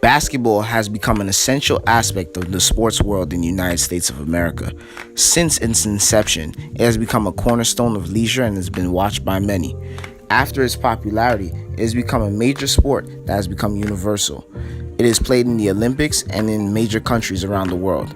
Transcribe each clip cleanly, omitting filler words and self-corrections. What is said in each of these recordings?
Basketball has become an essential aspect of the sports world in the United States of America. Since its inception, it has become a cornerstone of leisure and has been watched by many. After its popularity, it has become a major sport that has become universal. It is played in the Olympics and in major countries around the world.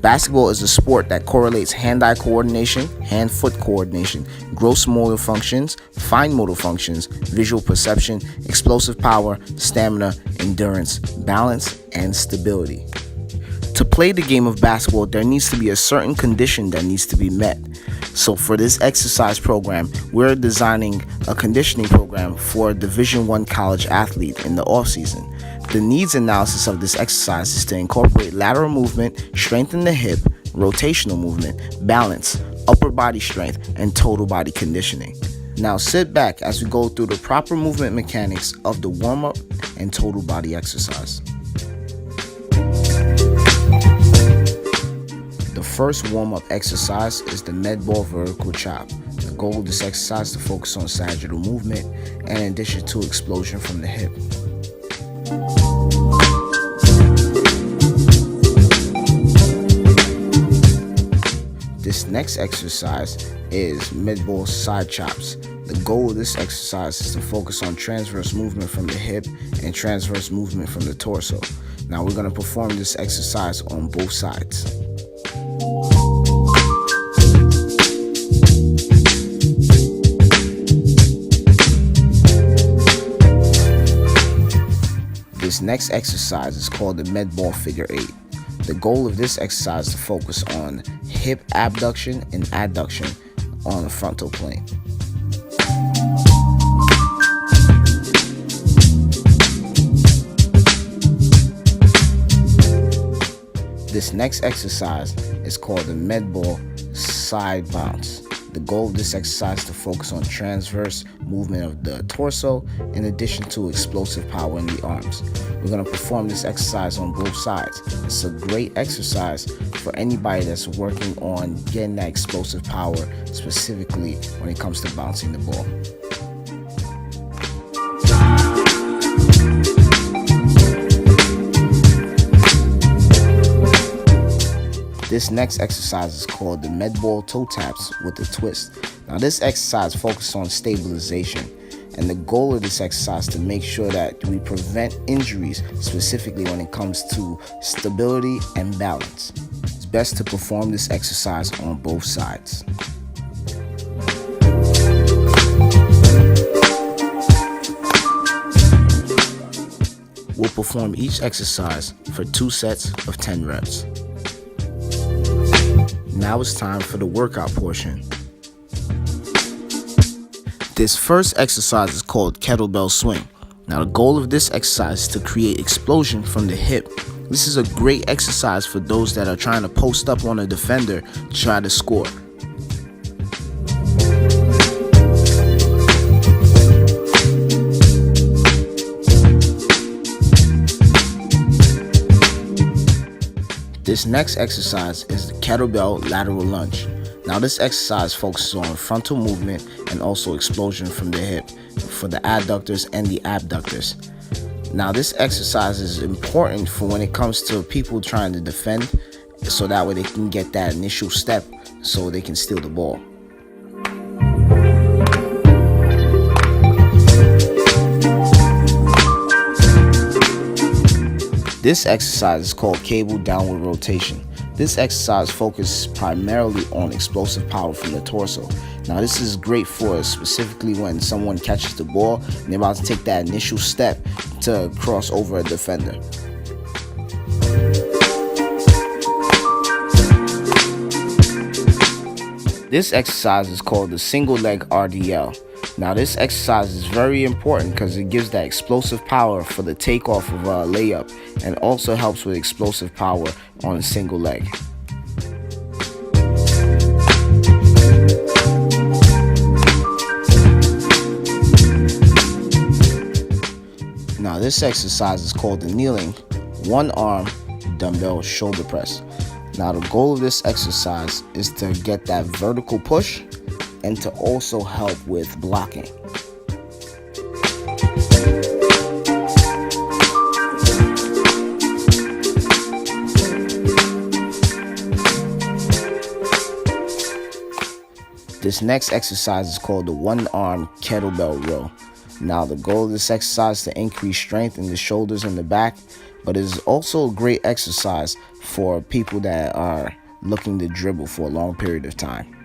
Basketball is a sport that correlates hand-eye coordination, hand-foot coordination, gross motor functions, fine motor functions, visual perception, explosive power, stamina, endurance, balance, and stability. To play the game of basketball, there needs to be a certain condition that needs to be met. So for this exercise program, we're designing a conditioning program for a Division I college athlete in the offseason. The needs analysis of this exercise is to incorporate lateral movement, strengthen the hip, rotational movement, balance, upper body strength, and total body conditioning. Now sit back as we go through the proper movement mechanics of the warm-up and total body exercise. The first warm-up exercise is the med ball vertical chop. The goal of this exercise is to focus on sagittal movement and in addition to explosion from the hip. This next exercise is med ball side chops. The goal of this exercise is to focus on transverse movement from the hip and transverse movement from the torso. Now we're going to perform this exercise on both sides. This next exercise is called the med ball figure 8. The goal of this exercise is to focus on hip abduction and adduction on the frontal plane. This next exercise is called the med ball side bounce. The goal of this exercise is to focus on transverse movement of the torso in addition to explosive power in the arms. We're going to perform this exercise on both sides. It's a great exercise for anybody that's working on getting that explosive power, specifically when it comes to bouncing the ball. This next exercise is called the med ball toe taps with a twist. Now this exercise focuses on stabilization, and the goal of this exercise is to make sure that we prevent injuries, specifically when it comes to stability and balance. It's best to perform this exercise on both sides. We'll perform each exercise for 2 sets of 10 reps. Now it's time for the workout portion. This first exercise is called kettlebell swing. Now the goal of this exercise is to create explosion from the hip. This is a great exercise for those that are trying to post up on a defender to try to score. This next exercise is the kettlebell lateral lunge. Now this exercise focuses on frontal movement and also explosion from the hip for the adductors and the abductors. Now this exercise is important for when it comes to people trying to defend, so that way they can get that initial step so they can steal the ball. This exercise is called cable downward rotation. This exercise focuses primarily on explosive power from the torso. Now this is great for specifically when someone catches the ball and they're about to take that initial step to cross over a defender. This exercise is called the single leg RDL. Now this exercise is very important because it gives that explosive power for the takeoff of a layup and also helps with explosive power on a single leg. Now this exercise is called the kneeling one arm dumbbell shoulder press. Now the goal of this exercise is to get that vertical push and to also help with blocking. This next exercise is called the one-arm kettlebell row. Now, the goal of this exercise is to increase strength in the shoulders and the back, but it is also a great exercise for people that are looking to dribble for a long period of time.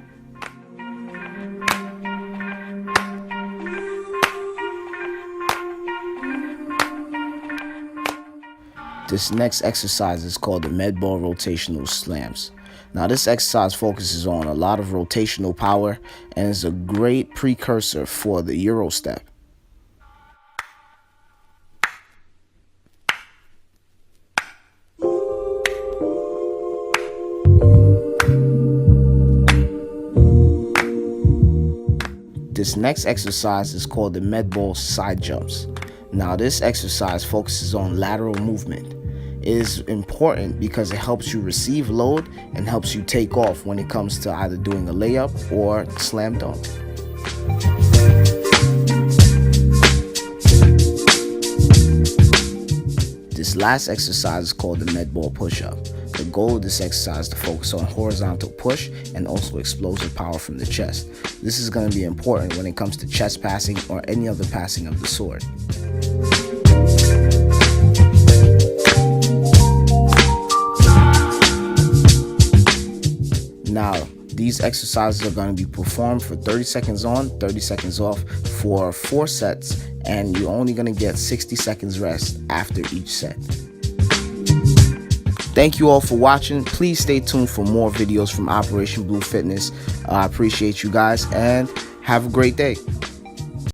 This next exercise is called the med ball rotational slams. Now, this exercise focuses on a lot of rotational power and is a great precursor for the Euro step. This next exercise is called the med ball side jumps. Now, this exercise focuses on lateral movement. It is important because it helps you receive load and helps you take off when it comes to either doing a layup or slam dunk. This last exercise is called the med ball push-up. The goal of this exercise is to focus on horizontal push and also explosive power from the chest. This is going to be important when it comes to chest passing or any other passing of the sword. Now, these exercises are going to be performed for 30 seconds on, 30 seconds off for 4 sets, and you're only going to get 60 seconds rest after each set. Thank you all for watching. Please stay tuned for more videos from Operation B.L.U E Fitness. I appreciate you guys and have a great day.